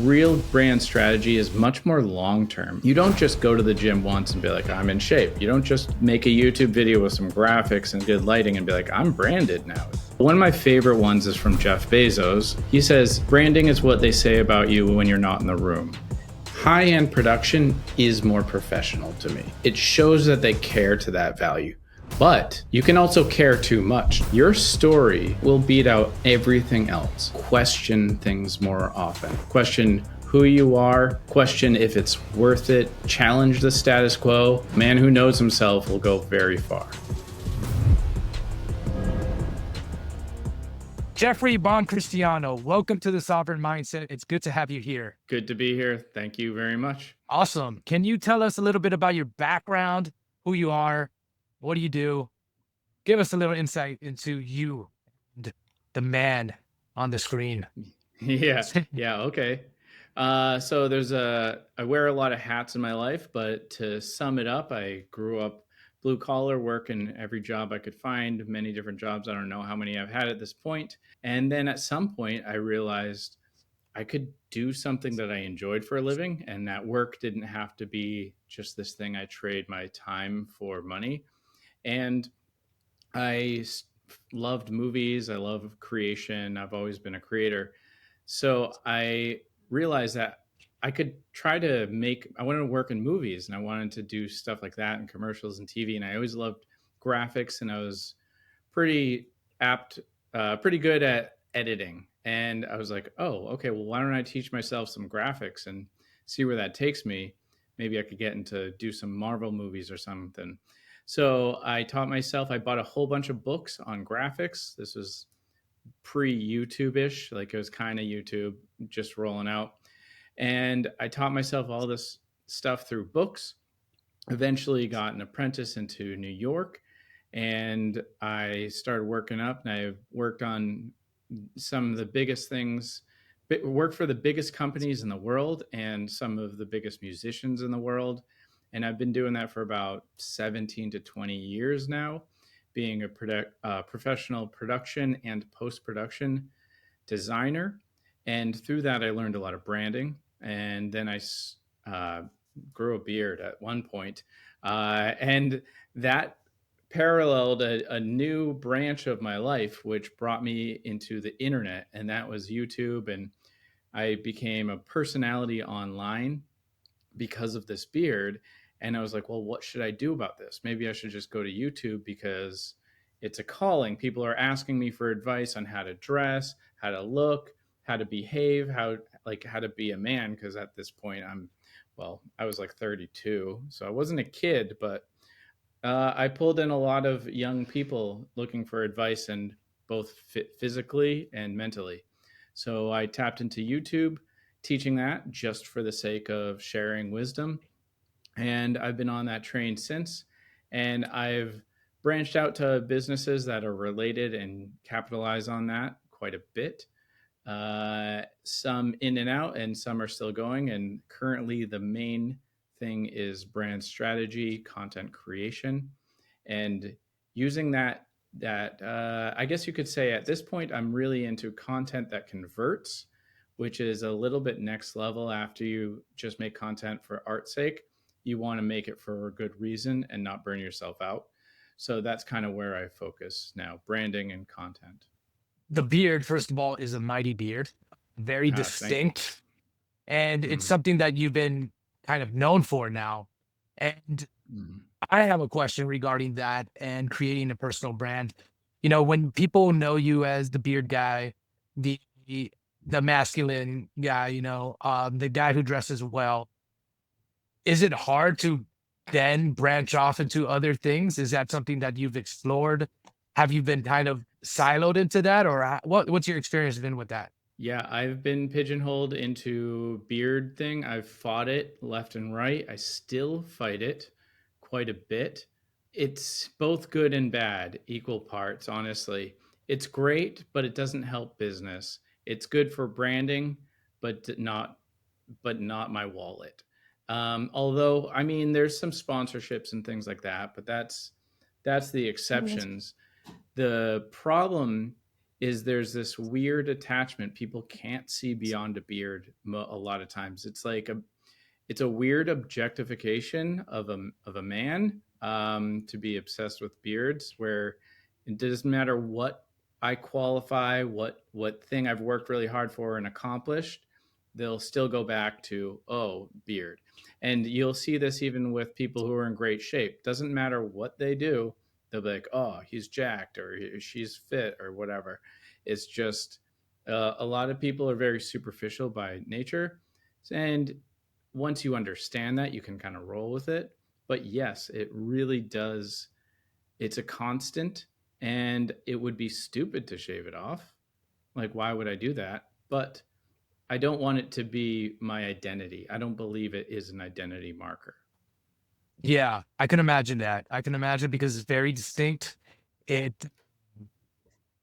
real brand strategy is much more long-term. You don't just go to the gym once and be like, I'm in shape. You don't just make a YouTube video with some graphics and good lighting and be like, I'm branded now. One of my favorite ones is from Jeff Bezos. He says, branding is what they say about you when you're not in the room. High-end production is more professional to me. It shows that they care to that value. But you can also care too much. Your story will beat out everything else. Question things more often. Question who you are. Question if it's worth it. Challenge the status quo. A man who knows himself will go very far. Jeffrey Buoncristiano, welcome to the Sovereign Mindset. It's good to have you here. Good to be here. Thank you very much. Awesome. Can you tell us a little bit about your background, who you are, what do you do? Give us a little insight into you, the man on the screen. Yeah, okay. So I wear a lot of hats in my life, but to sum it up, I grew up blue collar, working every job I could find, many different jobs. I don't know how many I've had at this point. And then at some point, I realized I could do something that I enjoyed for a living, and that work didn't have to be just this thing I trade my time for money. And I loved movies. I love creation. I've always been a creator. So I realized that I could try to I wanted to work in movies, and I wanted to do stuff like that and commercials and TV. And I always loved graphics, and I was pretty pretty good at editing. And I was like, oh, okay, well, why don't I teach myself some graphics and see where that takes me? Maybe I could get into do some Marvel movies or something. So I taught myself, I bought a whole bunch of books on graphics. This was pre-YouTube-ish, like it was kind of YouTube just rolling out. And I taught myself all this stuff through books, eventually got an apprentice into New York, and I started working up, and I worked on some of the biggest things, worked for the biggest companies in the world and some of the biggest musicians in the world. And I've been doing that for about 17 to 20 years now, being a professional production and post-production designer. And through that, I learned a lot of branding. And then I grew a beard at one point. And that paralleled a new branch of my life, which brought me into the internet, and that was YouTube. And I became a personality online because of this beard. And I was like, well, what should I do about this? Maybe I should just go to YouTube because it's a calling. People are asking me for advice on how to dress, how to look, how to behave, how to be a man. Because at this point, I was like 32. So I wasn't a kid, but I pulled in a lot of young people looking for advice, and both physically and mentally. So I tapped into YouTube, teaching that just for the sake of sharing wisdom. And I've been on that train since. And I've branched out to businesses that are related and capitalize on that quite a bit. Some in and out, and some are still going. And currently, the main thing is brand strategy, content creation, and using that. I guess you could say at this point, I'm really into content that converts, which is a little bit next level. After you just make content for art's sake, you want to make it for a good reason and not burn yourself out. So that's kind of where I focus now, branding and content. The beard, first of all, is a mighty beard, very Thank you. distinct. And it's Mhm. something that you've been kind of known for now. And Mhm. I have a question regarding that and creating a personal brand. You know, when people know you as the beard guy, the the masculine guy, the guy who dresses well, is it hard to then branch off into other things? Is that something that you've explored? Have you been kind of siloed into that, or what's your experience been with that? Yeah, I've been pigeonholed into beard thing. I've fought it left and right. I still fight it quite a bit. It's both good and bad, equal parts, honestly. It's great, but it doesn't help business. It's good for branding, but not my wallet. Although, I mean, there's some sponsorships and things like that, but that's the exceptions. The problem is there's this weird attachment. People can't see beyond a beard a lot of times. It's a weird objectification of a man, to be obsessed with beards, where it doesn't matter what I qualify, what thing I've worked really hard for and accomplished, they'll still go back to, oh, beard. And you'll see this even with people who are in great shape. Doesn't matter what they do, they'll be like, oh, he's jacked or she's fit or whatever. It's just a lot of people are very superficial by nature, and once you understand that, you can kind of roll with it. But yes, it really does. It's a constant, and it would be stupid to shave it off. Like, why would I do that? But I don't want it to be my identity. I don't believe it is an identity marker. Yeah, I can imagine that. I can imagine because it's very distinct. It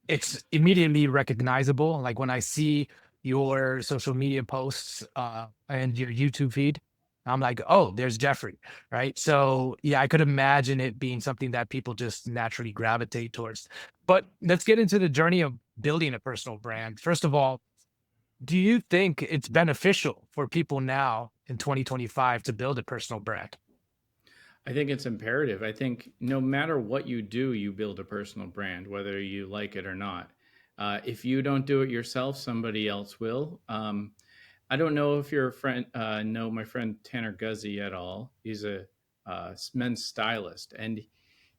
it's immediately recognizable. Like when I see your social media posts and your YouTube feed, I'm like, oh, there's Jeffrey, right? So yeah, I could imagine it being something that people just naturally gravitate towards. But let's get into the journey of building a personal brand. First of all, do you think it's beneficial for people now in 2025 to build a personal brand? I think it's imperative. I think no matter what you do, you build a personal brand, whether you like it or not. If you don't do it yourself, somebody else will. I don't know if your friend know my friend Tanner Guzzi at all. He's a men's stylist, and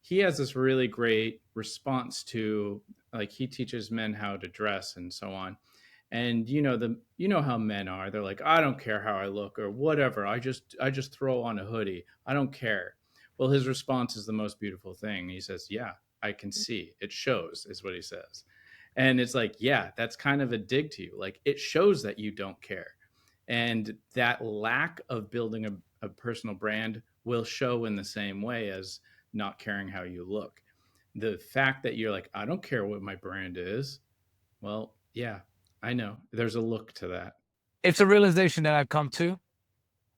he has this really great response to, like, he teaches men how to dress and so on. And you know how men are. They're like, I don't care how I look or whatever. I just throw on a hoodie. I don't care. Well, his response is the most beautiful thing. He says, "Yeah, I can see. It shows," is what he says. And it's like, yeah, that's kind of a dig to you. Like, it shows that you don't care. And that lack of building a personal brand will show in the same way as not caring how you look. The fact that you're like, I don't care what my brand is. Well, yeah, I know. There's a look to that. It's a realization that I've come to.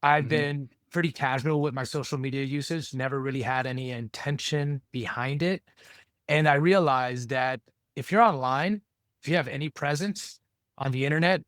I've Hmm. been pretty casual with my social media usage, never really had any intention behind it. And I realized that if you're online, if you have any presence on the internet,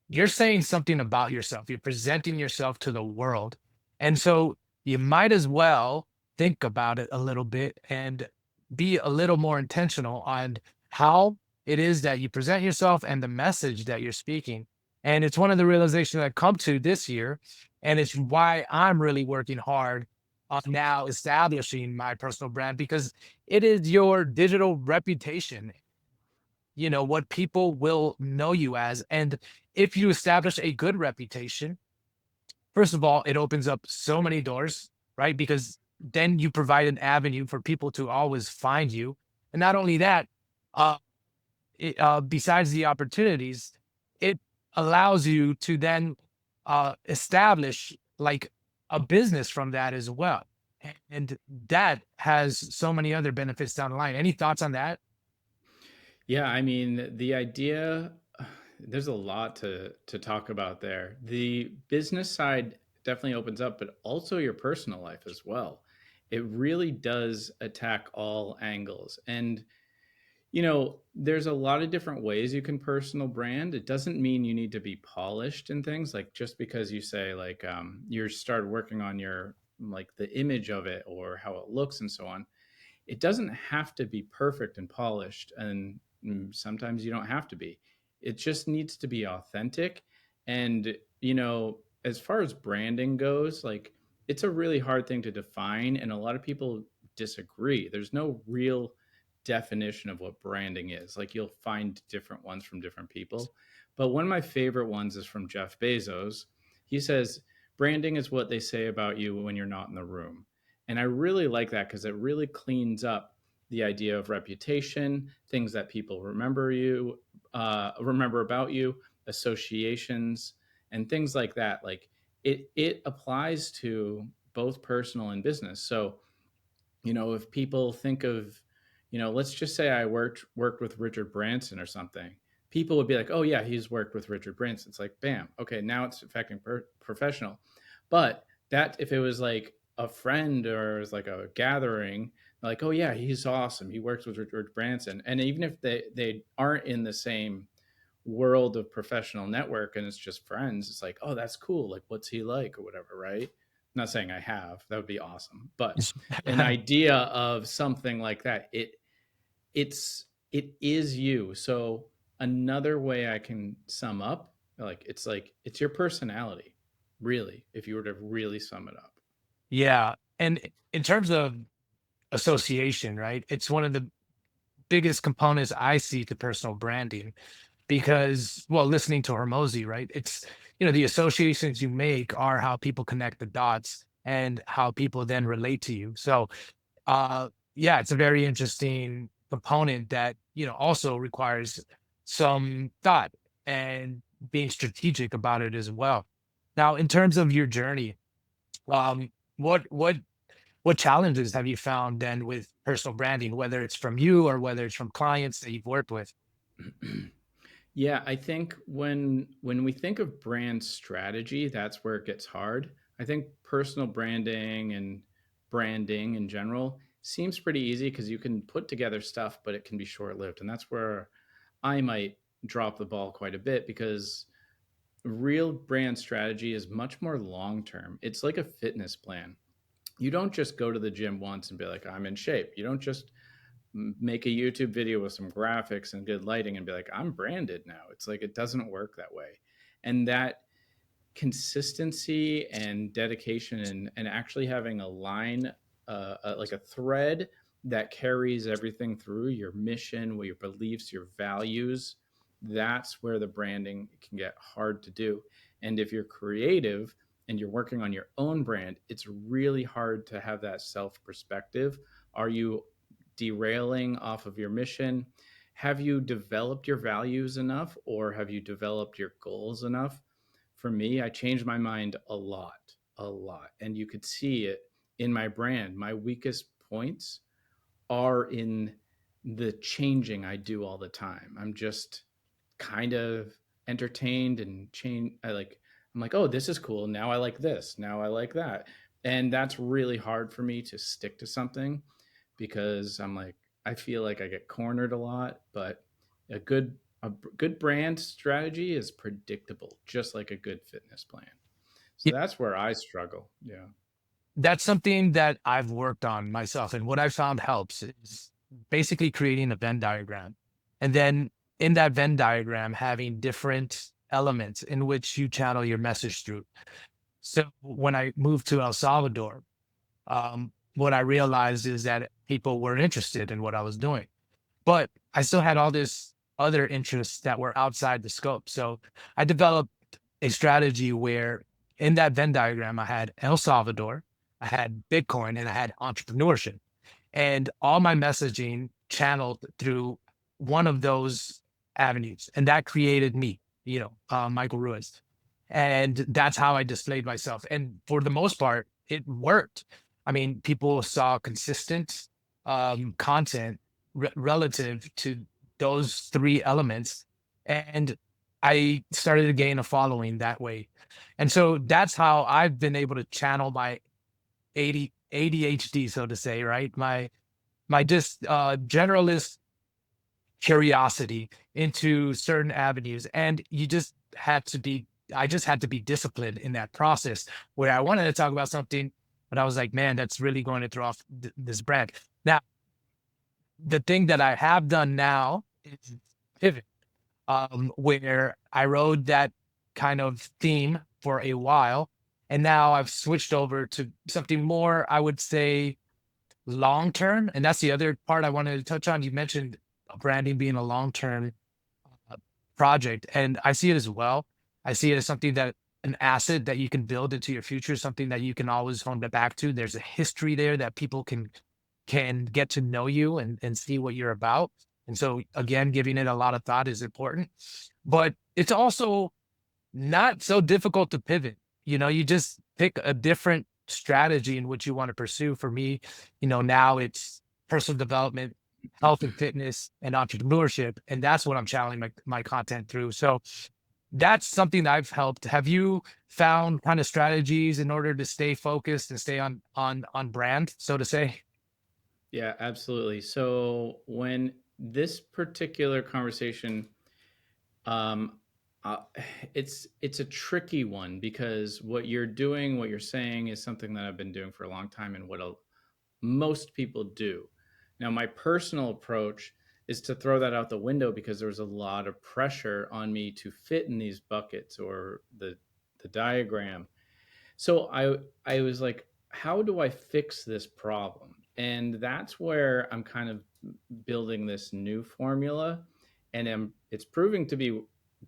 you're saying something about yourself. You're presenting yourself to the world. And so you might as well think about it a little bit and be a little more intentional on how it is that you present yourself and the message that you're speaking. And it's one of the realizations I come to this year. And it's why I'm really working hard on now establishing my personal brand because it is your digital reputation, what people will know you as. And if you establish a good reputation, first of all, it opens up so many doors, right? Because then you provide an avenue for people to always find you. And not only that, uh, besides the opportunities, it allows you to then establish like a business from that as well. And that has so many other benefits down the line. Any thoughts on that? Yeah, I mean, the idea, there's a lot to talk about there. The business side definitely opens up, but also your personal life as well. It really does attack all angles. And there's a lot of different ways you can personal brand. It doesn't mean you need to be polished and things, like, just because you say, like, you start working on your, like, the image of it or how it looks and so on. It doesn't have to be perfect and polished, and sometimes you don't have to be. It just needs to be authentic. And as far as branding goes, like, it's a really hard thing to define, and a lot of people disagree. There's no real definition of what branding is. Like, you'll find different ones from different people, but one of my favorite ones is from Jeff Bezos. He says branding is what they say about you when you're not in the room. And I really like that because it really cleans up the idea of reputation, things that people remember about you, associations, and things like that. Like, it applies to both personal and business. So, if people think of, let's just say I worked with Richard Branson or something, people would be like, oh yeah, he's worked with Richard Branson. It's like, bam, okay, now it's affecting professional. But that, if it was like a friend or it was like a gathering, Like, oh yeah, he's awesome. He works with George Branson. And even if they aren't in the same world of professional network and it's just friends, it's like, oh, that's cool. Like, what's he like or whatever, right? I'm not saying I have. That would be awesome. But an idea of something like that, it is you. So another way I can sum up, like it's your personality, really, if you were to really sum it up. Yeah. And in terms of association, right? It's one of the biggest components I see to personal branding because, well, listening to Hormozy, right? It's, the associations you make are how people connect the dots and how people then relate to you. So, yeah, it's a very interesting component that, also requires some thought and being strategic about it as well. Now, in terms of your journey, um, what challenges have you found then with personal branding, whether it's from you or whether it's from clients that you've worked with? Yeah, I think when we think of brand strategy, that's where it gets hard. I think personal branding and branding in general seems pretty easy because you can put together stuff, but it can be short-lived. And that's where I might drop the ball quite a bit because real brand strategy is much more long-term. It's like a fitness plan. You don't just go to the gym once and be like, I'm in shape. You don't just make a YouTube video with some graphics and good lighting and be like, I'm branded now. It's like, it doesn't work that way. And that consistency and dedication and actually having a line, like a thread that carries everything through your mission, your beliefs, your values, that's where the branding can get hard to do. And if you're creative and you're working on your own brand, it's really hard to have that self perspective. Are you derailing off of your mission? Have you developed your values enough, or have you developed your goals enough? For me, I changed my mind a lot, a lot. And you could see it in my brand. My weakest points are in the changing I do all the time. I'm just kind of entertained and change. I'm like, oh, this is cool. Now I like this. Now I like that. And that's really hard for me to stick to something because I'm like, I feel like I get cornered a lot, but a good a good brand strategy is predictable, just like a good fitness plan. So Yeah, that's where I struggle. Yeah. that's something that I've worked on myself. And what I found helps is basically creating a Venn diagram. And then in that Venn diagram, having different elements in which you channel your message through. So when I moved to El Salvador, what I realized is that people were interested in what I was doing. But I still had all this other interests that were outside the scope. So I developed a strategy where in that Venn diagram, I had El Salvador, I had Bitcoin, and I had entrepreneurship. And all my messaging channeled through one of those avenues. And that created me, Michael Ruiz. And that's how I displayed myself. And for the most part, it worked. I mean, people saw consistent content relative to those three elements. And I started to gain a following that way. And so that's how I've been able to channel my ADHD, so to say, right? My just generalist curiosity into certain avenues. And I just had to be disciplined in that process where I wanted to talk about something, but I was like, man, that's really going to throw off this brand. Now, the thing that I have done now is pivot, where I rode that kind of theme for a while. And now I've switched over to something more, I would say, long term. And that's the other part I wanted to touch on. You mentioned branding being a long term uh, project, and I see it as well. I see it as something that an asset that you can build into your future, something that you can always home back to. There's a history there that people can get to know you and see what you're about. And so again, giving it a lot of thought is important, but it's also not so difficult to pivot. You just pick a different strategy in which you want to pursue. For me, now it's personal development, health and fitness, and entrepreneurship. And that's what I'm channeling my content through. So that's something that I've helped. Have you found kind of strategies in order to stay focused and stay on brand, so to say? Yeah, absolutely. So when this particular conversation, um, uh, it's a tricky one because what you're doing, what you're saying, is something that I've been doing for a long time, and most people do. Now, my personal approach is to throw that out the window because there was a lot of pressure on me to fit in these buckets or the diagram. So I was like, how do I fix this problem? And that's where I'm kind of building this new formula, and it's proving to be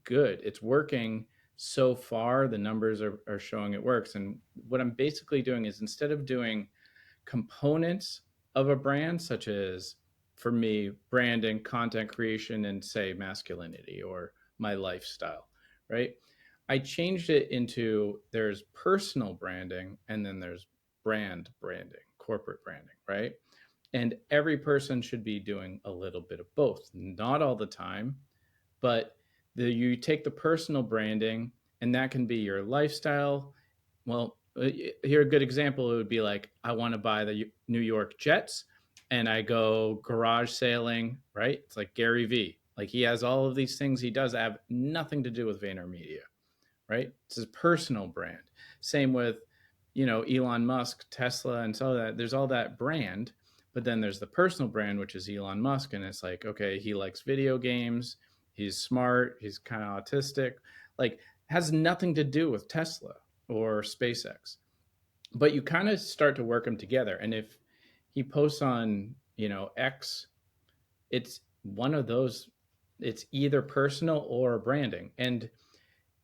good. It's working so far. The numbers are showing it works. And what I'm basically doing is, instead of doing components of a brand, such as, for me, branding, content creation, and say masculinity or my lifestyle, right? I changed it into, there's personal branding and then there's branding, corporate branding, right? And every person should be doing a little bit of both, not all the time, but you take the personal branding, and that can be your lifestyle. Well, here, a good example, it would be like, I want to buy the New York Jets, and I go garage sailing, right? It's like Gary Vee. Like, he has all of these things he does that have nothing to do with VaynerMedia, right? It's his personal brand. Same with, Elon Musk, Tesla, and so that. There's all that brand, but then there's the personal brand, which is Elon Musk, and it's like, okay, he likes video games, he's smart, he's kind of autistic, like, has nothing to do with Tesla or SpaceX. But you kind of start to work them together, and if he posts on, X, it's one of those. It's either personal or branding. And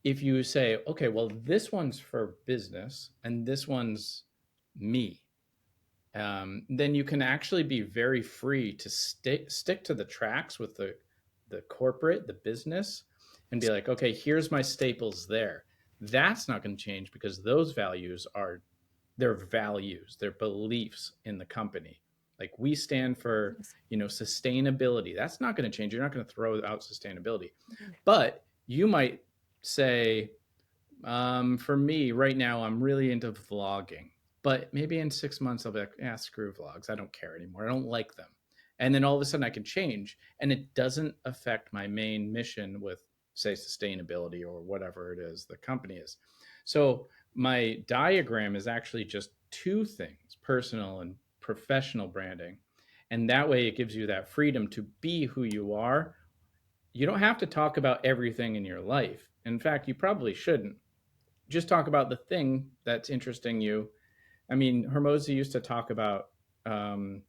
if you say, okay, well, this one's for business and this one's me, then you can actually be very free to stick to the tracks with the corporate, the business, and be like, okay, here's my staples there. That's not going to change because those values are their values, their beliefs in the company. Like, we stand for, sustainability. That's not going to change. You're not going to throw out sustainability, but you might say, for me right now, I'm really into vlogging, but maybe in 6 months I'll be like, yeah, screw vlogs. I don't care anymore. I don't like them. And then all of a sudden I can change, and it doesn't affect my main mission with, say, sustainability or whatever it is the company is. So my diagram is actually just two things: personal and professional branding. And that way it gives you that freedom to be who you are. You don't have to talk about everything in your life. In fact, you probably shouldn't. Just talk about the thing that's interesting you. I mean, Hermosi used to talk about um,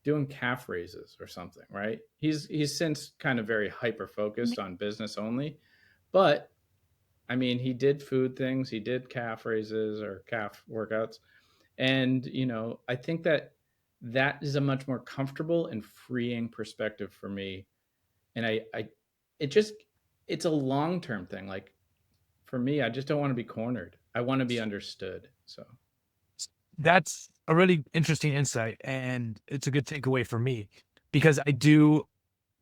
doing calf raises or something, right? He's since kind of very hyper focused on business only, but I mean, he did food things, he did calf raises or calf workouts, and I think that that is a much more comfortable and freeing perspective for me. And it just, it's a long term thing. Like, for me, I just don't want to be cornered. I want to be understood. So, That's a really interesting insight, and it's a good takeaway for me because I do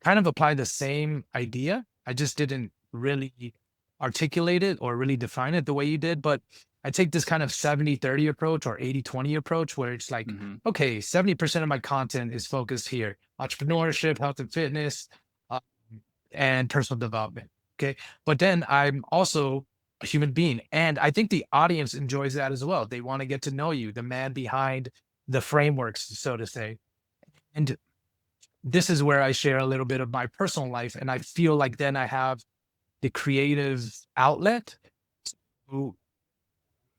kind of apply the same idea. I just didn't really articulate it or really define it the way you did, but I take this kind of 70-30 approach or 80-20 approach where it's like, mhm. okay, 70% of my content is focused here: entrepreneurship, health and fitness, uh, and personal development. Okay. But then I'm also a human being. And I think the audience enjoys that as well. They want to get to know you, the man behind the frameworks, so to say. And this is where I share a little bit of my personal life. And I feel like then I have the creative outlet to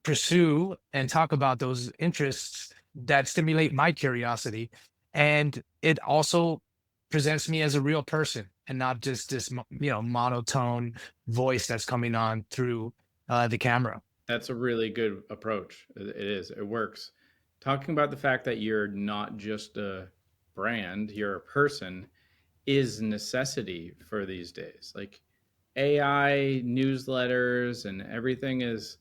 pursue and talk about those interests that stimulate my curiosity. And it also presents me as a real person and not just this, monotone voice that's coming on through the camera. That's a really good approach. It is. It works. Talking about the fact that you're not just a brand, you're a person, is necessity for these days. Like, AI newsletters and everything is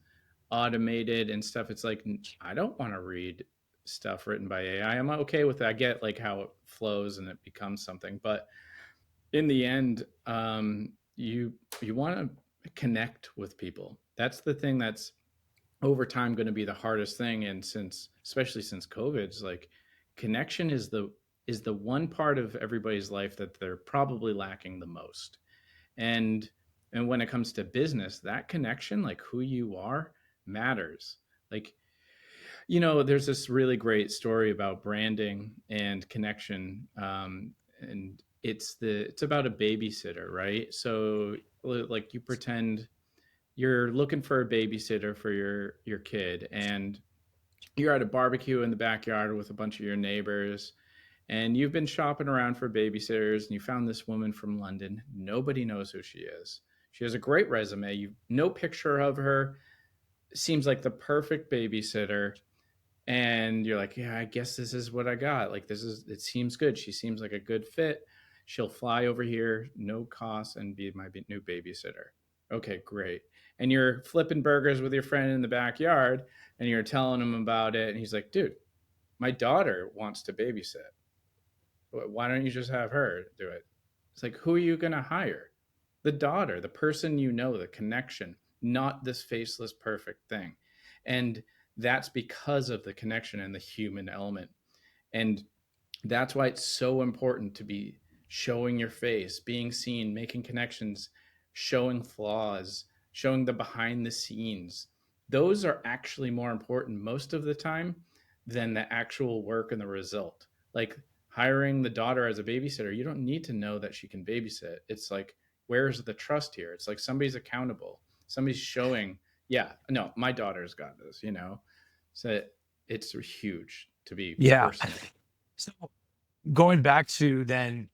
automated and stuff. It's like, I don't want to read stuff written by AI. I'm okay with it. I get like how it flows and it becomes something, but in the end, you want to connect with people. That's the thing that's over time going to be the hardest thing. And especially since COVID, it's like, connection is is the one part of everybody's life that they're probably lacking the most. And and when it comes to business, that connection, like who you are, matters. Like, there's this really great story about branding and connection, and it's about a babysitter, right? So like you pretend you're looking for a babysitter for your kid, and you're at a barbecue in the backyard with a bunch of your neighbors, and you've been shopping around for babysitters, and you found this woman from London. Nobody knows who she is. She has a great resume. You no picture of her. Seems like the perfect babysitter, and you're like, yeah, I guess this is what I got. Like, it seems good. She seems like a good fit. She'll fly over here, no cost, and be my new babysitter. Okay, great. And you're flipping burgers with your friend in the backyard, and you're telling him about it, and he's like, dude, my daughter wants to babysit. Why don't you just have her do it? It's like, who are you going to hire? The daughter, the person, the connection, not this faceless perfect thing. And that's because of the connection and the human element. And that's why it's so important to be showing your face, being seen, making connections, showing flaws, showing the behind the scenes. Those are actually more important most of the time than the actual work and the result. Like hiring the daughter as a babysitter, you don't need to know that she can babysit. It's like, where's the trust here? It's like somebody's accountable, somebody's showing, yeah, no, my daughter's got this. So it's huge to be Yeah. personal. So going back to then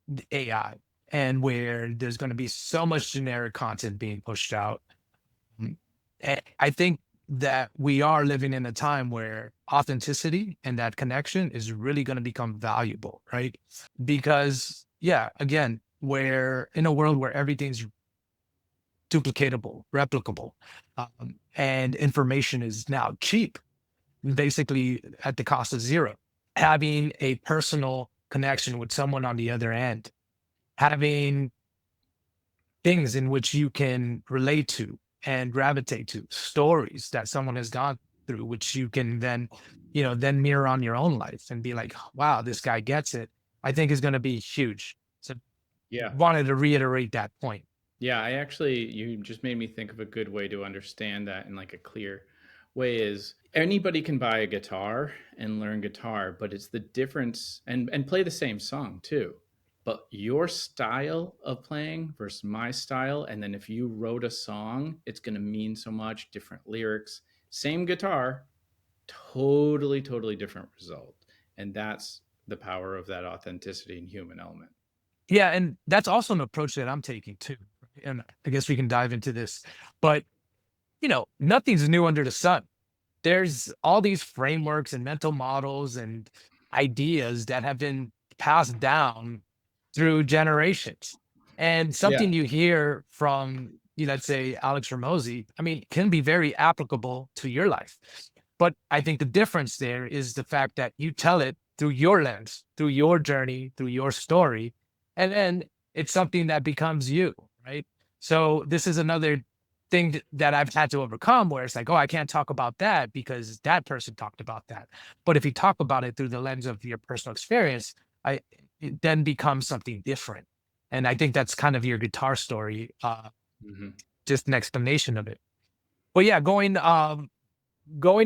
the AI, and where there's going to be so much generic content being pushed out. I think that we are living in a time where authenticity and that connection is really going to become valuable, right? Because, yeah, again, we're in a world where everything's duplicatable, replicable, and information is now cheap, basically at the cost of zero. Having a personal connection with someone on the other end, having things in which you can relate to and gravitate to, stories that someone has gone through, which you can then, then mirror on your own life and be like, wow, this guy gets it, I think is going to be huge. So Yeah. wanted to reiterate that point. Yeah, you just made me think of a good way to understand that in like a clear way is anybody can buy a guitar and learn guitar, but it's the difference and play the same song too. But your style of playing versus my style, and then if you wrote a song, it's going to mean so much different lyrics, same guitar, totally different result. And that's the power of that authenticity and human element. Yeah, and that's also an approach that I'm taking too. Right? And I guess we can dive into this, but nothing's new under the sun. There's all these frameworks and mental models and ideas that have been passed down through generations. And Yeah. something you hear from, let's say Alex Ramosi, I mean, can be very applicable to your life. But I think the difference there is the fact that you tell it through your lens, through your journey, through your story, and then it's something that becomes you, right? So this is another thing that I've had to overcome, where it's like, oh, I can't talk about that because that person talked about that. But if you talk about it through the lens of your personal experience, I it then becomes something different. And I think that's kind of your guitar story, Hmm. just an explanation of it. But yeah, going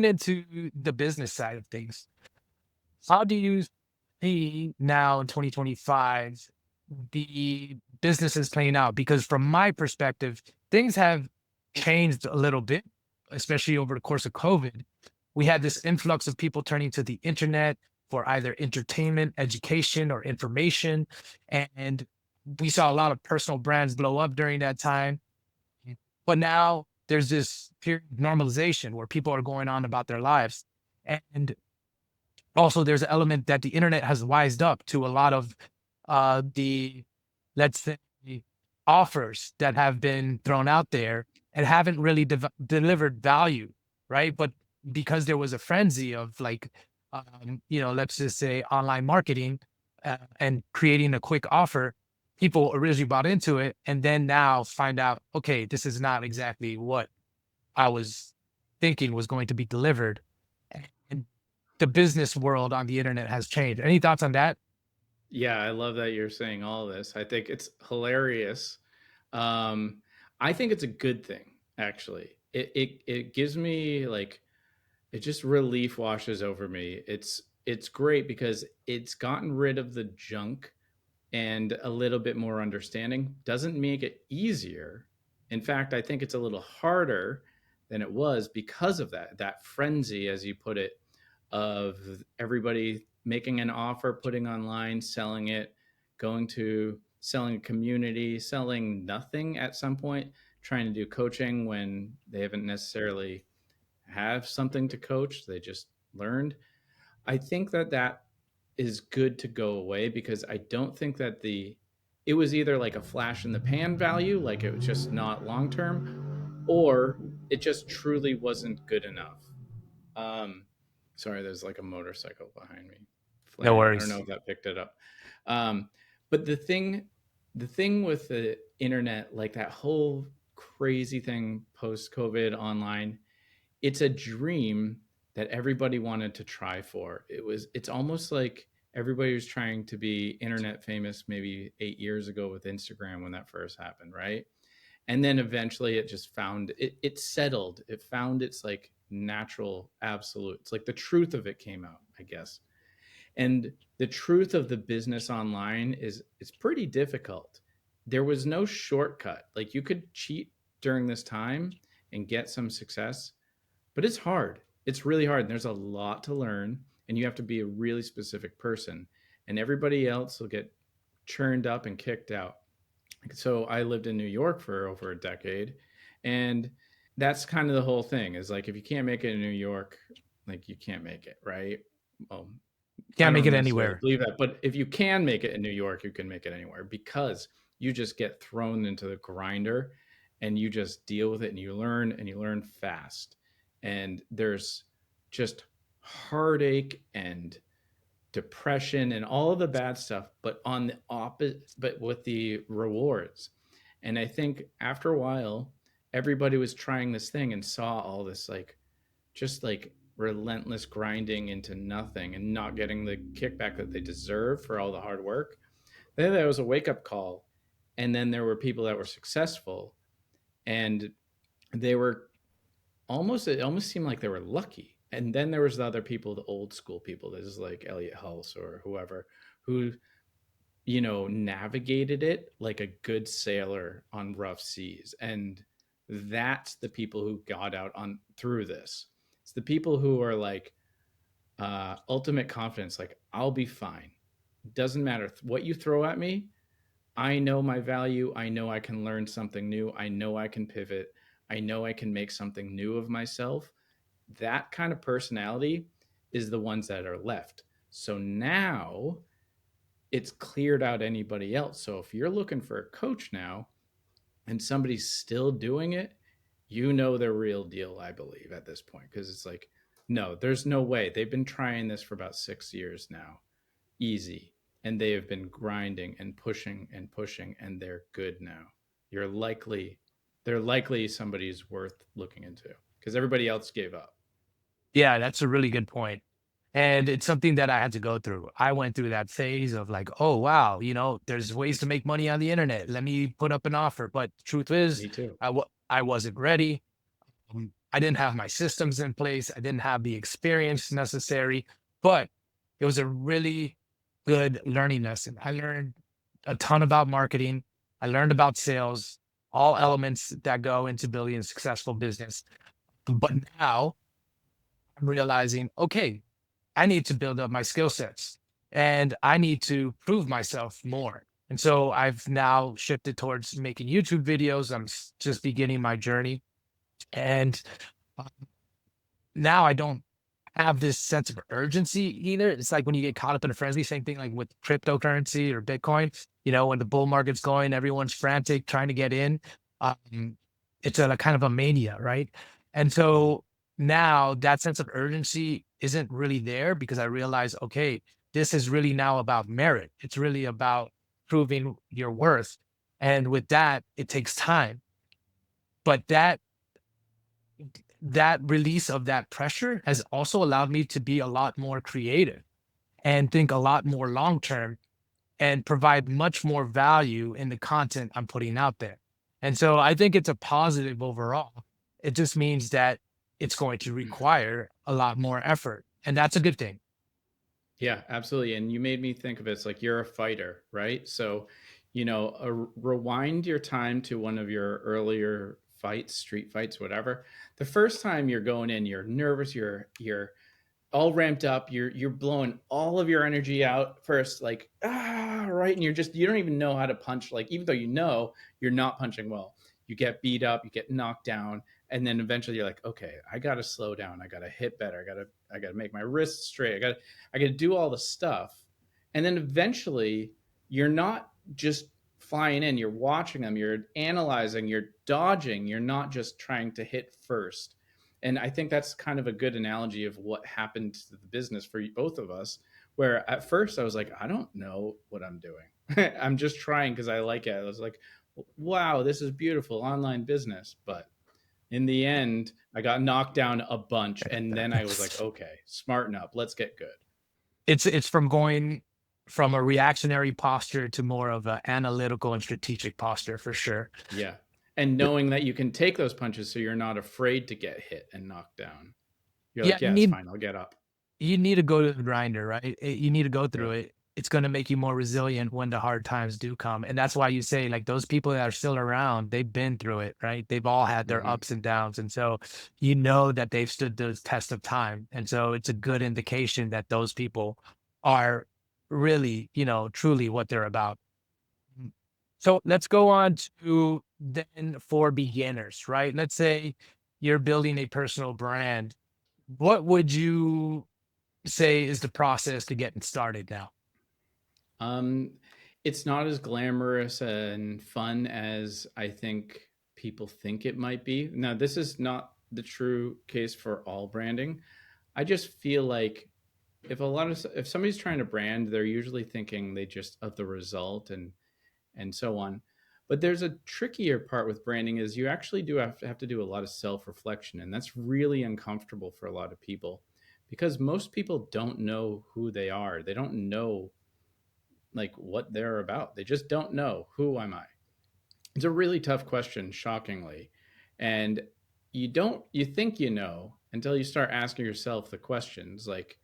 into the business side of things, how do you see now in 2025 the business is playing out? Because from my perspective, things have changed a little bit, especially over the course of COVID. We had this influx of people turning to the internet for either entertainment, education, or information. And we saw a lot of personal brands blow up during that time. But now there's this period of normalization where people are going on about their lives. And also there's an element that the internet has wised up to a lot of the, let's say, offers that have been thrown out there and haven't really delivered value, right? But because there was a frenzy of like, let's just say online marketing, and creating a quick offer, people originally bought into it and then now find out, okay, this is not exactly what I was thinking was going to be delivered. And the business world on the internet has changed. Any thoughts on that? Yeah, I love that you're saying all this. I think it's hilarious. Um, I think it's a good thing, actually. It gives me like it just relief washes over me. It's great because it's gotten rid of the junk and a little bit more understanding. Doesn't make it easier. In fact, I think it's a little harder than it was because of that frenzy, as you put it, of everybody making an offer, putting online, selling it, going to selling a community, selling nothing at some point, trying to do coaching when they haven't necessarily have something to coach, they just learned. I think that is good to go away because I don't think that it was either like a flash in the pan value, like it was just not long term, or it just truly wasn't good enough. Um, Sorry, there's like a motorcycle behind me No flaring. I don't know worries. if that picked it up. Um, but the thing with the internet, like that whole crazy thing post COVID online, it's a dream that everybody wanted to try for. It's almost like everybody was trying to be internet famous maybe 8 years ago with Instagram when that first happened, right? And then eventually it just found it settled. It found its like natural absolute. It's like the truth of it came out, I guess. And the truth of the business online is it's pretty difficult. There was no shortcut. Like you could cheat during this time and get some success, but it's hard. It's really hard. And there's a lot to learn, and you have to be a really specific person. And everybody else will get churned up and kicked out. So I lived in New York for over a decade, and that's kind of the whole thing is like if you can't make it in New York, like you can't make it, right? Well, I Can't make don't it necessarily anywhere. believe that, but if you can make it in New York, you can make it anywhere because you just get thrown into the grinder and you just deal with it and you learn fast. And there's just heartache and depression and all of the bad stuff, but on the opposite, but with the rewards. And I think after a while, everybody was trying this thing and saw all this like just like relentless grinding into nothing and not getting the kickback that they deserve for all the hard work. Then there was a wake up call. And then there were people that were successful and they were it almost seemed like they were lucky. And then there was the other people, the old school people, this is like Elliot Hulse or whoever, who, navigated it like a good sailor on rough seas. And that's the people who got out on through this. It's the people who are like ultimate confidence, like I'll be fine. Doesn't matter what you throw at me. I know my value. I know I can learn something new. I know I can pivot. I know I can make something new of myself. That kind of personality is the ones that are left. So now it's cleared out anybody else. So if you're looking for a coach now and somebody's still doing it, you know they're real deal, I believe, at this point. Because it's like, no, there's no way. They've been trying this for about 6 years now, easy. And they have been grinding and pushing, and they're good now. You're likely, they're likely somebody's worth looking into because everybody else gave up. Yeah, that's a really good point. And it's something that I had to go through. I went through that phase of like, oh wow, there's ways to make money on the internet. Let me put up an offer. But truth is, Me too. I wasn't ready. I didn't have my systems in place. I didn't have the experience necessary, but it was a really good learning lesson. I learned a ton about marketing. I learned about sales, all elements that go into building a successful business. But now I'm realizing, okay, I need to build up my skill sets and I need to prove myself more. And so I've now shifted towards making YouTube videos. I'm just beginning my journey. And uh, now I don't have this sense of urgency either. It's like when you get caught up in a frenzy, same thing like with cryptocurrency or Bitcoin, when the bull market's going, everyone's frantic trying to get in. Um, it's a kind of a mania, right? And so now that sense of urgency isn't really there because I realize, okay, this is really now about merit. It's really about proving your worth. And with that, it takes time. But that release of that pressure has also allowed me to be a lot more creative and think a lot more long term. and provide much more value in the content I'm putting out there. And so I think it's a positive overall. It just means that it's going to require a lot more effort, and that's a good thing. Yeah, absolutely. And you made me think of it. It's like you're a fighter, right? So, rewind your time to one of your earlier fights, street fights, whatever. The first time you're going in, you're nervous, you're all ramped up, you're blowing all of your energy out first, like right, and you don't even know how to punch. Like even though you know you're not punching well, you get beat up, you get knocked down, and then eventually you're like, okay, I gotta slow down, I gotta hit better, I gotta make my wrists straight, I gotta do all the stuff, and then eventually you're not just flying in, you're watching them, you're analyzing, you're dodging, you're not just trying to hit first. And I think that's kind of a good analogy of what happened to the business for both of us, where at first I was like, I don't know what I'm doing. I'm just trying because I like it. I was like, wow, this is beautiful online business. But in the end, I got knocked down a bunch. And then I was like, okay, smarten up. Let's get good. It's from going from a reactionary posture to more of an analytical and strategic posture for sure. Yeah. And knowing that you can take those punches so you're not afraid to get hit and knocked down. You're Yeah, like, yeah, it's fine. I'll get up. you need to go to the grinder, right? You need to go Yeah. through it. It's going to make you more resilient when the hard times do come. And that's why you say, like, those people that are still around, they've been through it, right? They've all had their Hmm. ups and downs. And so you know that they've stood the test of time. And so it's a good indication that those people are really, truly what they're about. Mm. So let's go on to then for beginners, right? Let's say you're building a personal brand. What would you say is the process to getting started now? Um, it's not as glamorous and fun as I think people think it might be. Now, this is not the true case for all branding. I just feel like if somebody's trying to brand, they're usually thinking they just of the result and so on. But there's a trickier part with branding is you actually do have to do a lot of self-reflection, and that's really uncomfortable for a lot of people because most people don't know who they are. They don't know like what they're about. They just don't know who am I. It's a really tough question, shockingly. And you think you know until you start asking yourself the questions like,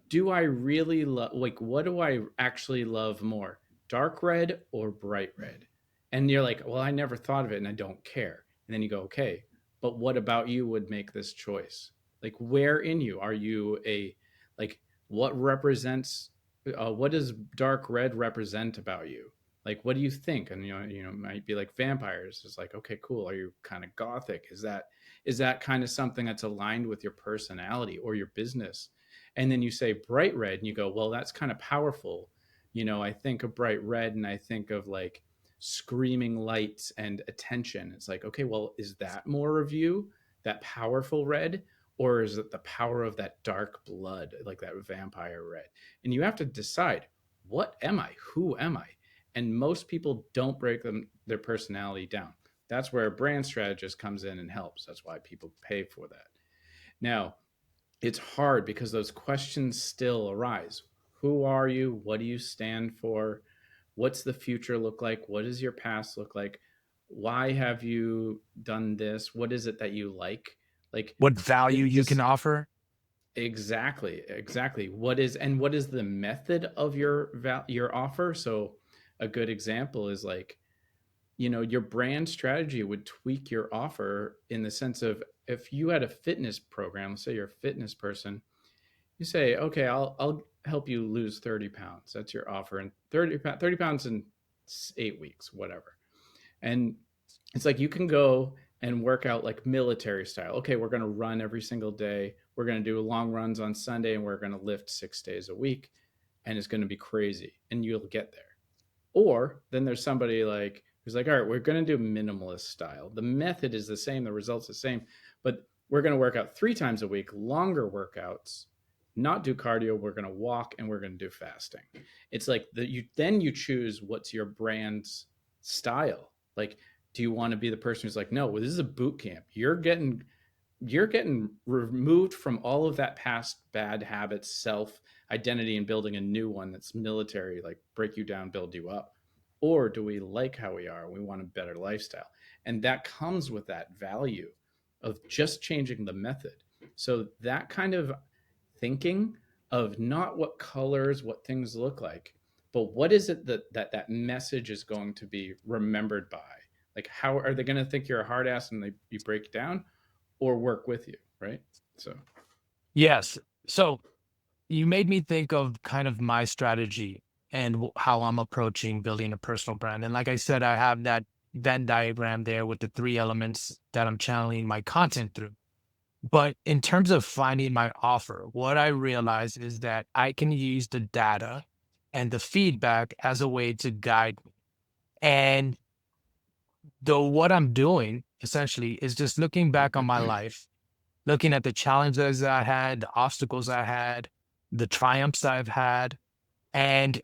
do I really love, like, what do I actually love more, dark red or bright red? And you're like, well, I never thought of it and I don't care. And then you go, okay, but what about you would make this choice? Like, where in you are you like, what represents, what does dark red represent about you? Like, what do you think? And, it might be like vampires. It's like, okay, cool. Are you kind of gothic? Is that kind of something that's aligned with your personality or your business? And then you say bright red and you go, well, that's kind of powerful. I think of bright red and I think of like screaming lights and attention. It's like, okay, well, is that more of you, that powerful red? Or is it the power of that dark blood, like that vampire red? And you have to decide, what am I? Who am I? And most people don't break their personality down. That's where a brand strategist comes in and helps. That's why people pay for that. Now, it's hard because those questions still arise. Who are you? What do you stand for? What's the future look like? What does your past look like? Why have you done this? What is it that you like? Like What value you can this offer? exactly. What is the method of your offer? So a good example is like, your brand strategy would tweak your offer in the sense of if you had a fitness program, let's say you're a fitness person, you say, okay, I'll help you lose 30 pounds. That's your offer. And 30 pounds in 8 weeks, whatever. And it's like you can go and work out like military style. Okay, we're going to run every single day. We're going to do long runs on Sunday and we're going to lift 6 days a week. And it's going to be crazy. And you'll get there. Or then there's somebody like who's like, all right, we're going to do minimalist style. The method is the same, the results the same, but we're going to work out 3 times a week, longer workouts, not do cardio. We're going to walk and we're going to do fasting. It's like you choose what's your brand's style. Like, do you want to be the person who's like, no, well, this is a boot camp. You're getting removed from all of that past bad habits, self identity and building a new one that's military, like break you down, build you up? Or do we like how we are? We want a better lifestyle. And that comes with that value of just changing the method. So that kind of thinking of not what colors, what things look like, but what is it that message is going to be remembered by? Like, how are they going to think you're a hard ass and you break down, or work with you, right? So, Yes. So you made me think of kind of my strategy and how I'm approaching building a personal brand. And like I said, I have that Venn diagram there with the three elements that I'm channeling my content through. But in terms of finding my offer, what I realize is that I can use the data and the feedback as a way to guide me. And though what I'm doing essentially is just looking back on my life, looking at the challenges I had, the obstacles I had, the triumphs I've had, and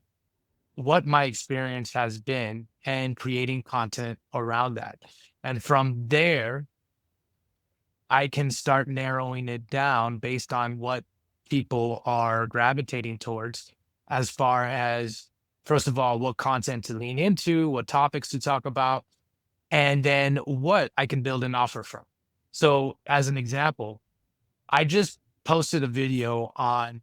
what my experience has been, and creating content around that. And from there, I can start narrowing it down based on what people are gravitating towards, as far as, first of all, what content to lean into, what topics to talk about, and then what I can build an offer from. So, as an example, I just posted a video on,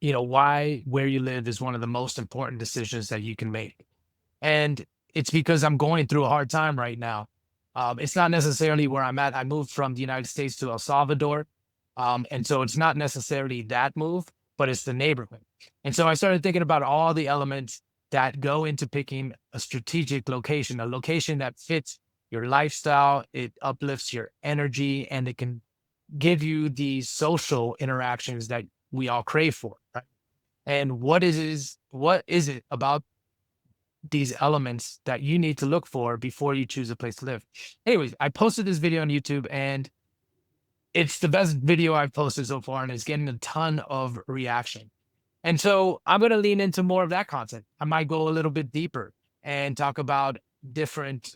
why where you live is one of the most important decisions that you can make. And it's because I'm going through a hard time right now. It's not necessarily where I'm at. I moved from the United States to El Salvador. And so it's not necessarily that move, but it's the neighborhood. And so I started thinking about all the elements that go into picking a strategic location, a location that fits your lifestyle, it uplifts your energy, and it can give you the social interactions that we all crave for. Right? And what is it about these elements that you need to look for before you choose a place to live? Anyways, I posted this video on YouTube, and it's the best video I've posted so far, and it's getting a ton of reaction. And so I'm going to lean into more of that content. I might go a little bit deeper and talk about different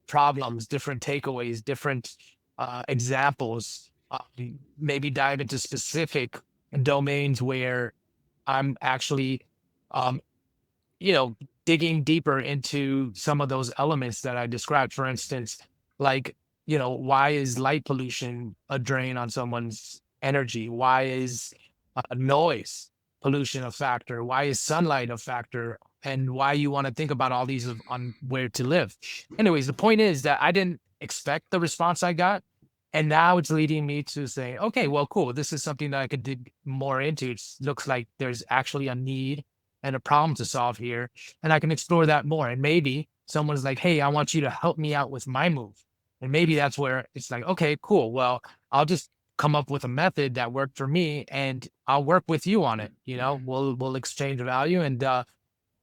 problems, different takeaways, different examples, maybe dive into specific domains where I'm actually um, you know, digging deeper into some of those elements that I described. For instance, like, why is light pollution a drain on someone's energy? Why is noise pollution a factor? Why is sunlight a factor? And why you want to think about all these on where to live. Anyways, the point is that I didn't expect the response I got. And now it's leading me to say, okay, well, cool. This is something that I could dig more into. It looks like there's actually a need and a problem to solve here, and I can explore that more. And maybe someone's like, "Hey, I want you to help me out with my move." And maybe that's where it's like, "Okay, cool. Well, I'll just come up with a method that worked for me, and I'll work with you on it. We'll exchange value, and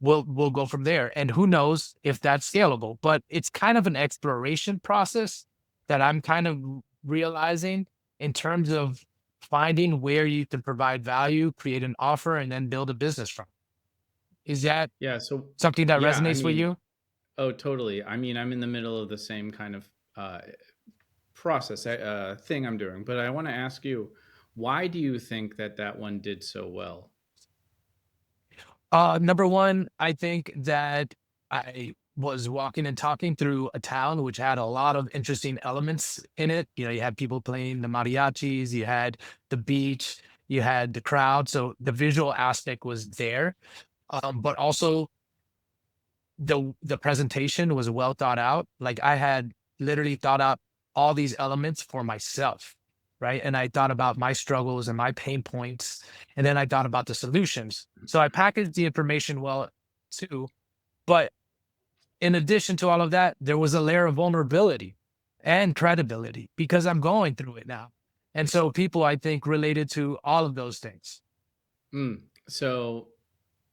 we'll go from there. And who knows if that's scalable? But it's kind of an exploration process that I'm kind of realizing in terms of finding where you can provide value, create an offer, and then build a business from. Is that yeah. So, something that yeah, I resonates with mean, you? oh, totally. I mean, I'm in the middle of the same kind of process thing I'm doing, but I want to ask you, why do you think that one did so well? Number one, I think that I was walking and talking through a town which had a lot of interesting elements in it. You had people playing the mariachis, you had the beach, you had the crowd. So the visual aspect was there. But also the presentation was well thought out. Like I had literally thought out all these elements for myself, right? And I thought about my struggles and my pain points, and then I thought about the solutions. So I packaged the information well too. But in addition to all of that, there was a layer of vulnerability and credibility because I'm going through it now. And so people, I think, related to all of those things. So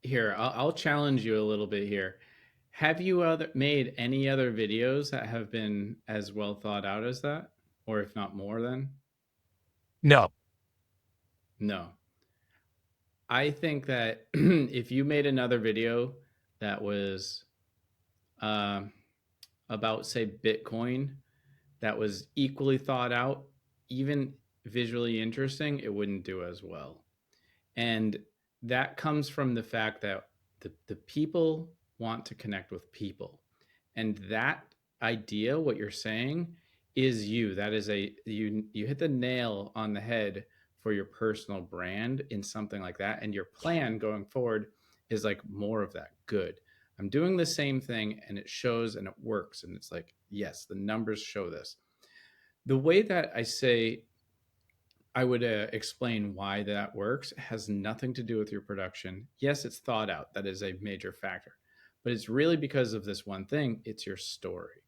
here, I'll challenge you a little bit here. Have you made any other videos that have been as well thought out as that, or if not more than? No. No. I think that if you made another video that was um, about, say, Bitcoin, that was equally thought out, even visually interesting, it wouldn't do as well. And that comes from the fact that the people want to connect with people. And that idea, what you're saying, is you. That is you hit the nail on the head for your personal brand in something like that. And your plan going forward is like more of that. Good. I'm doing the same thing and it shows and it works. And it's like, yes, the numbers show this. The way that I say I would explain why that works has nothing to do with your production. Yes, it's thought out. That is a major factor. But it's really because of this one thing. It's your story.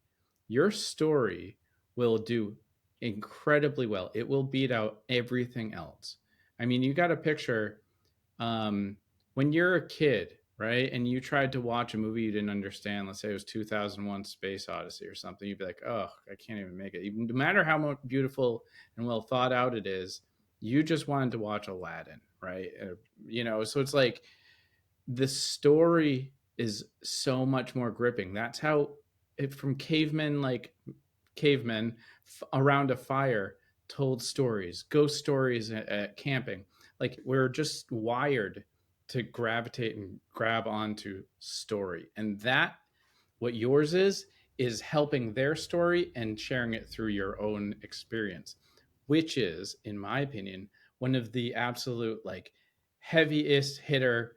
Your story will do incredibly well. It will beat out everything else. I mean, you got to picture um, when you're a kid, right? And you tried to watch a movie you didn't understand. Let's say it was 2001 Space Odyssey or something. You'd be like, oh, I can't even make it. Even no matter how beautiful and well thought out it is, you just wanted to watch Aladdin, right? So it's like the story is so much more gripping. That's how from cavemen, like cavemen around a fire told stories, ghost stories at camping. Like we're just wired to gravitate and grab onto story. And that, what yours is helping their story and sharing it through your own experience, which is, in my opinion, one of the absolute like heaviest hitter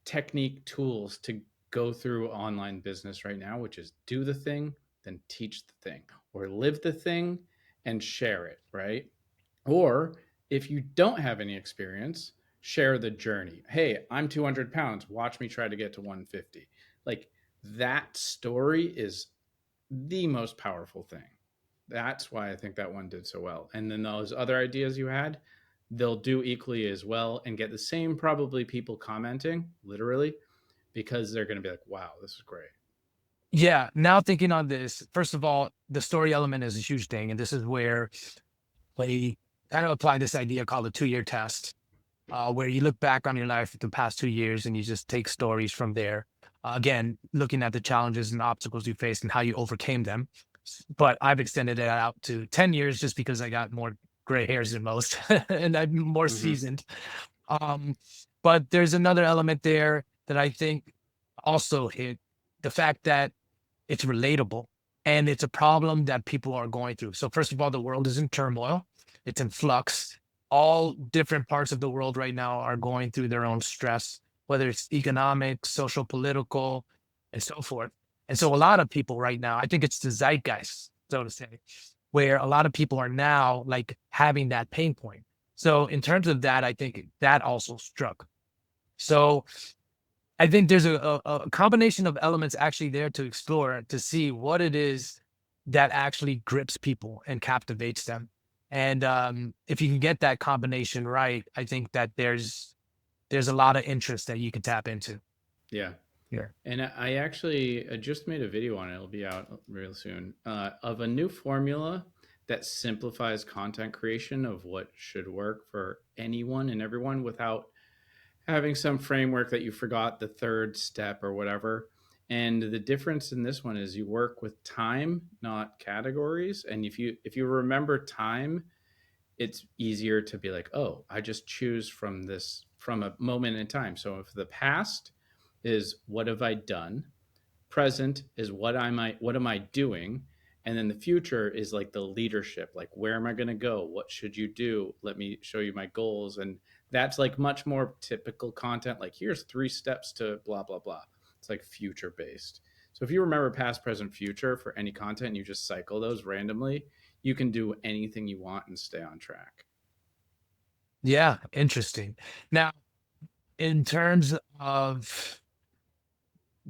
technique tools to go through online business right now, which is do the thing, then teach the thing, or live the thing and share it, right? Or if you don't have any experience, share the journey. Hey, I'm 200 pounds. Watch me try to get to 150. Like that story is the most powerful thing. That's why I think that one did so well. And then those other ideas you had, they'll do equally as well and get the same probably people commenting, literally, because they're going to be like, wow, this is great. Yeah. Now thinking on this, first of all, the story element is a huge thing. And this is where we kind of apply this idea called the 2-year test, where you look back on your life the past 2 years and you just take stories from there. Again, looking at the challenges and obstacles you faced and how you overcame them. But I've extended it out to 10 years just because I got more gray hairs than most and I'm more Mm-hmm. seasoned. Um, but there's another element there that I think also hit the fact that it's relatable and it's a problem that people are going through. So, first of all, the world is in turmoil, it's in flux. All different parts of the world right now are going through their own stress, whether it's economic, social, political, and so forth. And so, a lot of people right now, I think it's the zeitgeist, so to say, where a lot of people are now like having that pain point. So, in terms of that, I think that also struck. So, I think there's a combination of elements actually there to explore to see what it is that actually grips people and captivates them. And if you can get that combination right, I think that there's a lot of interest that you can tap into. Yeah. Yeah. And I actually just made a video on it. It'll be out real soon of a new formula that simplifies content creation of what should work for anyone and everyone without having some framework that you forgot the third step or whatever. And the difference in this one is you work with time, not categories. And if you remember time, it's easier to be like, oh, I just choose from this from a moment in time. So if the past is what have I done, present is what am I doing, and then the future is like the leadership, like where am I going to go, what should you do, let me show you my goals. And that's like much more typical content, like here's 3 steps to blah blah blah. It's like future based. So if you remember past, present, future for any content and you just cycle those randomly, you can do anything you want and stay on track. Yeah, interesting. Now, in terms of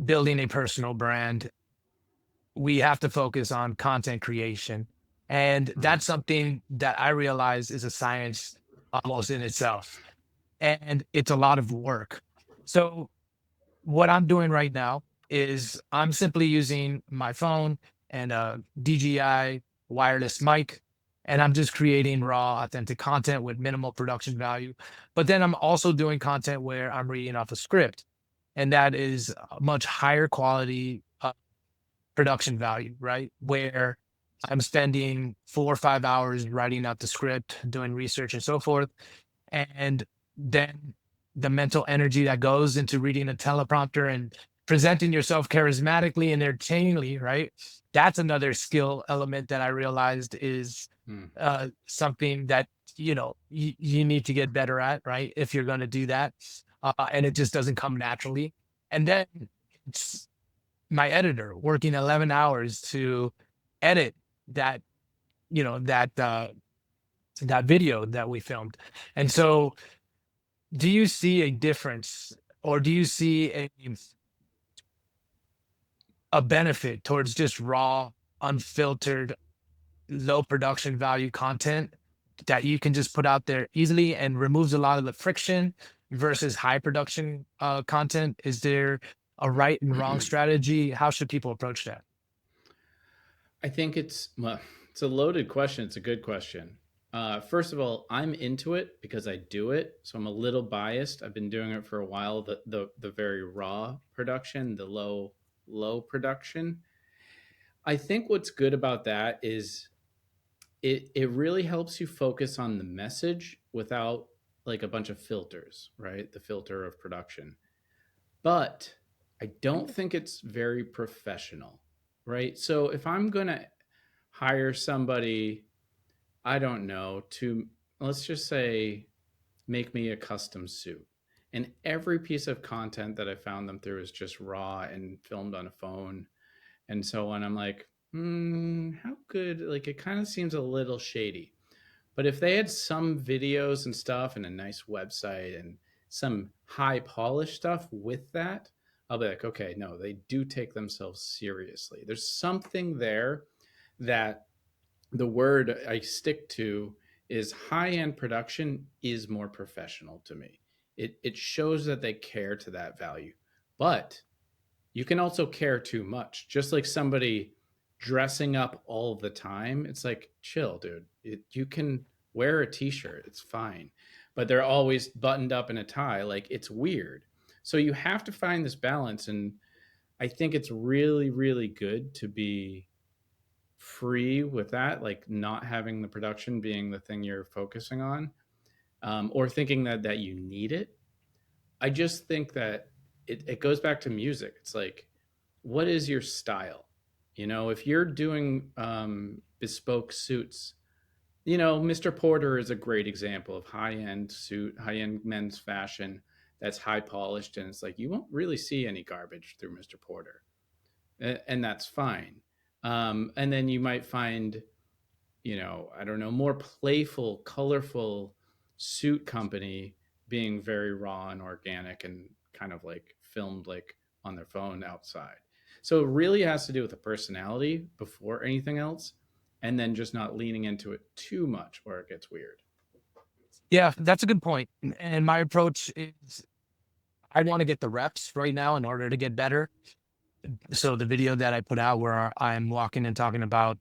building a personal brand, we have to focus on content creation. And Mhm. that's something that I realize is a science almost in itself. And it's a lot of work. So, what I'm doing right now is I'm simply using my phone and a DJI wireless mic, and I'm just creating raw, authentic content with minimal production value. But then I'm also doing content where I'm reading off a script, and that is a much higher quality production value, right? Where I'm spending 4 or 5 hours writing out the script, doing research and so forth. And then the mental energy that goes into reading a teleprompter and presenting yourself charismatically and entertainingly, right? That's another skill element that I realized is Hmm. something that you need to get better at, right? If you're going to do that, and it just doesn't come naturally. And then it's my editor working 11 hours to edit that, that video that we filmed. And so, do you see a difference, or do you see a benefit towards just raw, unfiltered, low production value content that you can just put out there easily and removes a lot of the friction versus high production content? Is there a right and wrong strategy? How should people approach that? I think well, it's a loaded question. It's a good question. First of all, I'm into it because I do it, so I'm a little biased. I've been doing it for a while. The very raw production, the low production. I think what's good about that is it really helps you focus on the message without like a bunch of filters, right? The filter of production. But I don't think it's very professional, right? So if I'm going to hire somebody, I don't know, to let's just say make me a custom suit. And every piece of content that I found them through is just raw and filmed on a phone and so on. I'm like, how good? Like, it kind of seems a little shady. But if they had some videos and stuff and a nice website and some high polished stuff with that, I'll be like, okay, no, they do take themselves seriously. There's something there that the word I stick to is high end production is more professional to me. It shows that they care to that value. But you can also care too much. Just like somebody dressing up all the time, it's like, chill, dude. You can wear a t shirt, it's fine. But they're always buttoned up in a tie. Like, it's weird. So you have to find this balance. And I think it's really, really good to be free with that, like not having the production being the thing you're focusing on, or thinking that you need it. I just think that it goes back to music. It's like, what is your style? If you're doing bespoke suits, Mr. Porter is a great example of high end suit, high end men's fashion that's high polished. And it's like, you won't really see any garbage through Mr. Porter. And that's fine. And then you might find, I don't know, more playful, colorful suit company being very raw and organic and kind of like filmed like on their phone outside. So it really has to do with the personality before anything else, and then just not leaning into it too much or it gets weird. Yeah, that's a good point. And my approach is I want to get the reps right now in order to get better. So the video that I put out where I'm walking and talking about,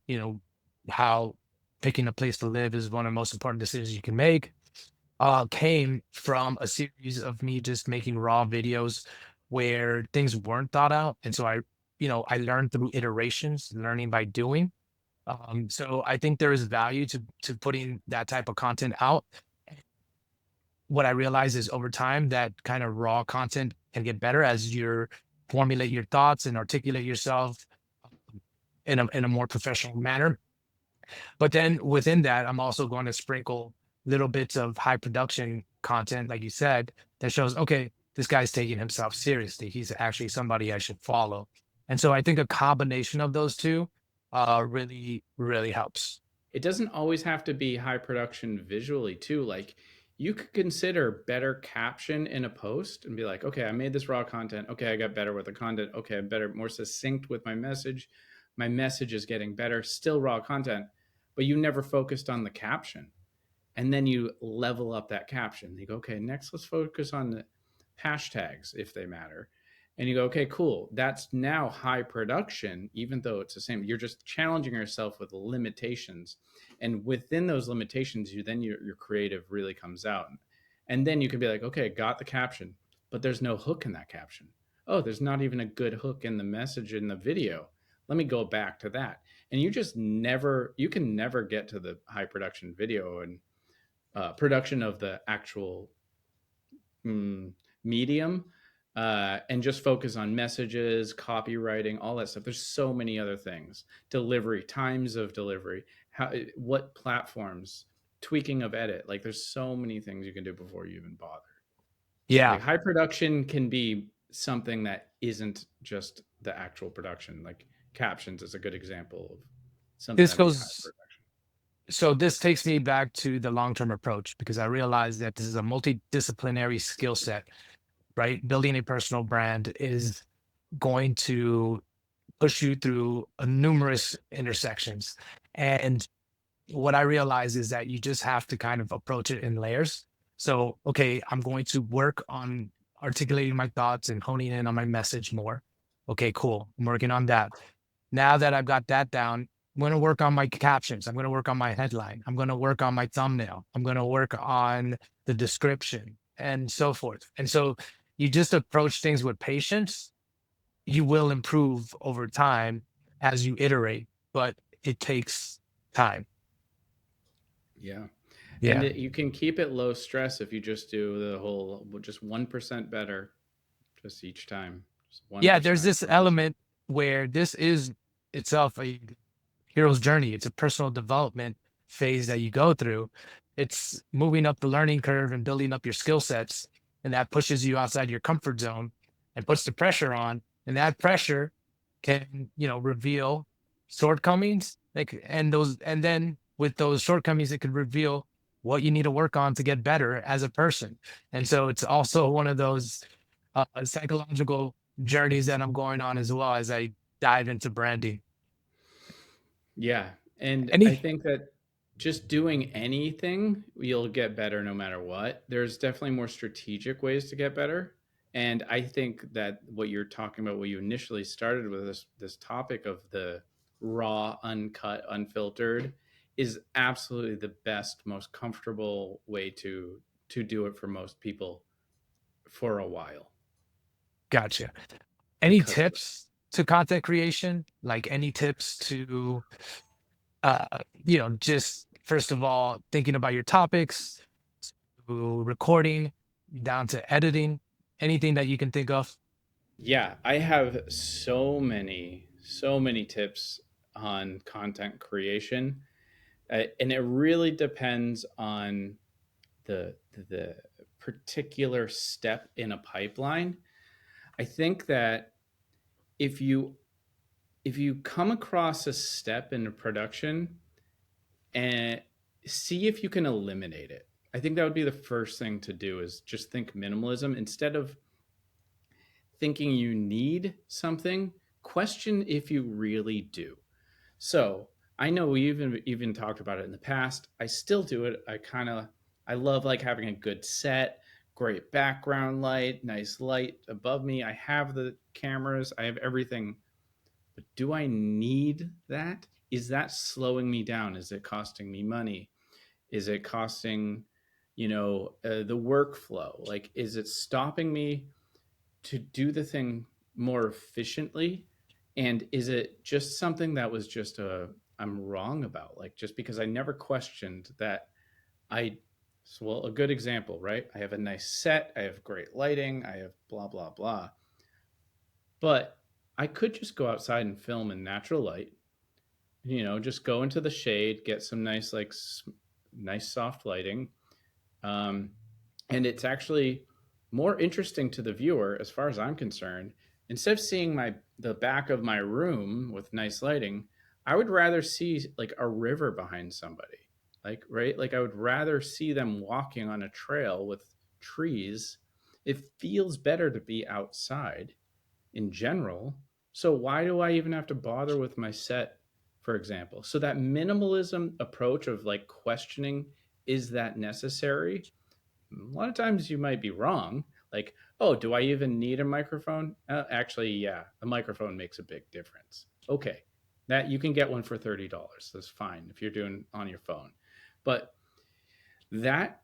how picking a place to live is one of the most important decisions you can make, came from a series of me just making raw videos where things weren't thought out. And so I learned through iterations, learning by doing. So I think there is value to putting that type of content out. What I realize is over time that kind of raw content can get better as you formulate your thoughts and articulate yourself in a more professional manner. But then within that, I'm also going to sprinkle little bits of high production content, like you said, that shows, okay, this guy's taking himself seriously. He's actually somebody I should follow. And so I think a combination of those two really, really helps. It doesn't always have to be high production visually too. Like, you could consider better caption in a post and be like, okay, I made this raw content. Okay, I got better with the content. Okay, I'm better, more succinct with my message. My message is getting better, still raw content, but you never focused on the caption. And then you level up that caption. You go, okay, next let's focus on the hashtags if they matter. And you go, okay, cool. That's now high production, even though it's the same. You're just challenging yourself with limitations. And within those limitations, your creative really comes out. And then you can be like, okay, got the caption, but there's no hook in that caption. Oh, there's not even a good hook in the message in the video. Let me go back to that. And you can never get to the high production video and production of the actual mm, medium, and just focus on messages, copywriting, all that stuff. There's so many other things. Delivery, times of delivery, what platforms, tweaking of edit. Like there's so many things you can do before you even bother. Yeah. Like high production can be something that isn't just the actual production. Like captions is a good example of something This that'd be high goes production. So this takes me back to the long-term approach because I realize that this is a multidisciplinary skill set, right? Building a personal brand is going to push you through numerous intersections. And what I realize is that you just have to kind of approach it in layers. So, okay, I'm going to work on articulating my thoughts and honing in on my message more. Okay, cool. I'm working on that. Now that I've got that down, I'm going to work on my captions. I'm going to work on my headline. I'm going to work on my thumbnail. I'm going to work on the description and so forth. And so you just approach things with patience. You will improve over time as you iterate, but it takes time. Yeah. And Yeah. you can keep it low stress if you just do the whole just 1% better just each time. Just Yeah. There's 1%, this 1%. element where this is itself a hero's journey. It's a personal development phase that you go through. It's moving up the learning curve and building up your skill sets. And that pushes you outside your comfort zone and puts the pressure on. And that pressure can, reveal shortcomings. Like, and then with those shortcomings, it could reveal what you need to work on to get better as a person. And so it's also one of those psychological journeys that I'm going on as well as I dive into branding. Yeah. And I Any think that just doing anything, you'll get better no matter what. There's definitely more strategic ways to get better. And I think that what you're talking about, what you initially started with this topic of the raw, uncut, unfiltered, is absolutely the best, most comfortable way to do it for most people for a while Gotcha. Any because of it. tips to content creation? Like any tips to just first of all, thinking about your topics, to recording, down to editing, anything that you can think of? Yeah, I have so many tips on content creation, and it really depends on the particular step in a pipeline. I think that if you if you come across a step in a production and see if you can eliminate it. I think that would be the first thing to do is just think minimalism instead of thinking you need something, question if you really do. So I know we even talked about it in the past. I still do it. I love like having a good set, great background light, nice light above me. I have the cameras, I have everything. But do I need that? Is that slowing me down? Is it costing me money? Is it costing, the workflow? Like, is it stopping me to do the thing more efficiently? And is it just something that was just I'm wrong about? Like just because I never questioned that I well, a good example, right? I have a nice set, I have great lighting, I have blah blah blah. But I could just go outside and film in natural light, just go into the shade, get some nice nice soft lighting. Um, and it's actually more interesting to the viewer as far as I'm concerned. Instead of seeing the back of my room with nice lighting, I would rather see like a river behind somebody. Like, right? Like I would rather see them walking on a trail with trees. It feels better to be outside in general. So why do I even have to bother with my set, for example? So that minimalism approach of like questioning, is that necessary? A lot of times you might be wrong. Like, oh, do I even need a microphone? Actually, yeah, a microphone makes a big difference. Okay, that you can get one for $30. That's fine if you're doing on your phone. But that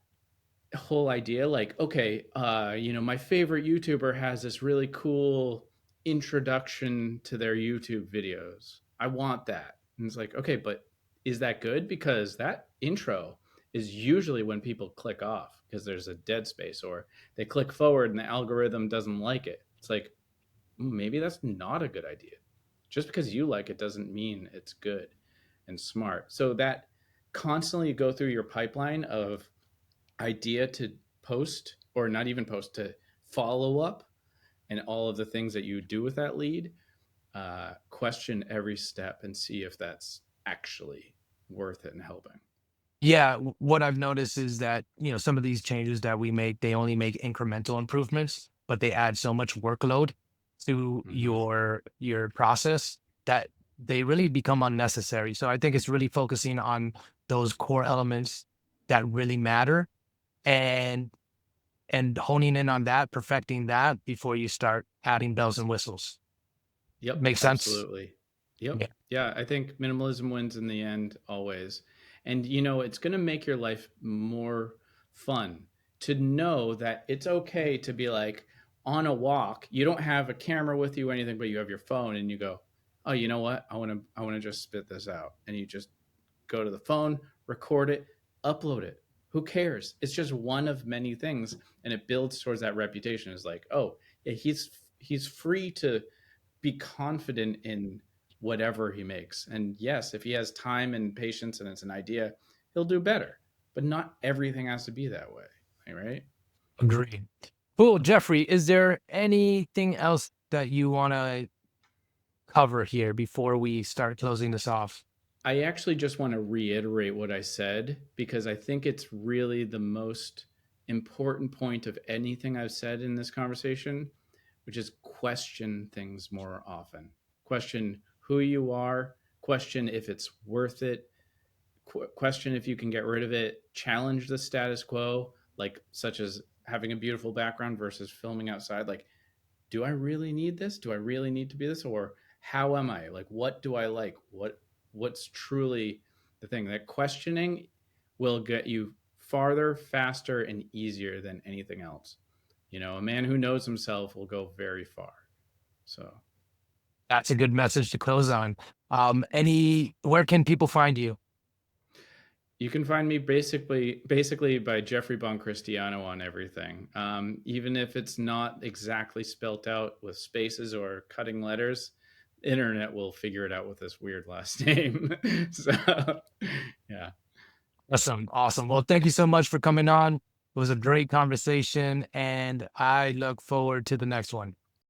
whole idea, like, okay, my favorite YouTuber has this really cool introduction to their YouTube videos. I want that. And it's like, okay, but is that good? Because that intro is usually when people click off because there's a dead space, or they click forward and the algorithm doesn't like it. It's like, maybe that's not a good idea. Just because you like it doesn't mean it's good and smart. So that constantly go through your pipeline of idea to post, or not even post, to follow up, and all of the things that you do with that lead, question every step and see if that's actually worth it and helping. Yeah, what I've noticed is that, some of these changes that we make, they only make incremental improvements, but they add so much workload to Mm-hmm. your process that they really become unnecessary. So I think it's really focusing on those core elements that really matter, and honing in on that, perfecting that before you start adding bells and whistles. Yep, Make sense? absolutely. Yep. Yeah. Yeah, I think minimalism wins in the end always. And it's going to make your life more fun to know that it's okay to be like on a walk. You don't have a camera with you or anything, but you have your phone and you go, "Oh, you know what? I want to just spit this out." And you just go to the phone, record it, upload it. Who cares? It's just one of many things, and it builds towards that reputation. It's like, "Oh, yeah, he's free to be confident in whatever he makes." And yes, if he has time and patience and it's an idea, he'll do better. But not everything has to be that way, right? Agreed. Cool, Jeffrey, is there anything else that you want to cover here before we start closing this off? I actually just want to reiterate what I said because I think it's really the most important point of anything I've said in this conversation, which is question things more often. Question who you are, question if it's worth it, question if you can get rid of it, challenge the status quo, like such as having a beautiful background versus filming outside. Like, do I really need this? Do I really need to be this? Or how am I? Like, what do I like? What's truly the thing? That questioning will get you farther, faster, and easier than anything else. A man who knows himself will go very far. So That's a good message to close on. Where can people find you? you can find me basically by Jeffrey Buoncristiano on everything. Even if it's not exactly spelt out with spaces or cutting letters, internet will figure it out with this weird last name. So yeah. Awesome. Awesome. Well, thank you so much for coming on. It was a great conversation, and I look forward to the next one.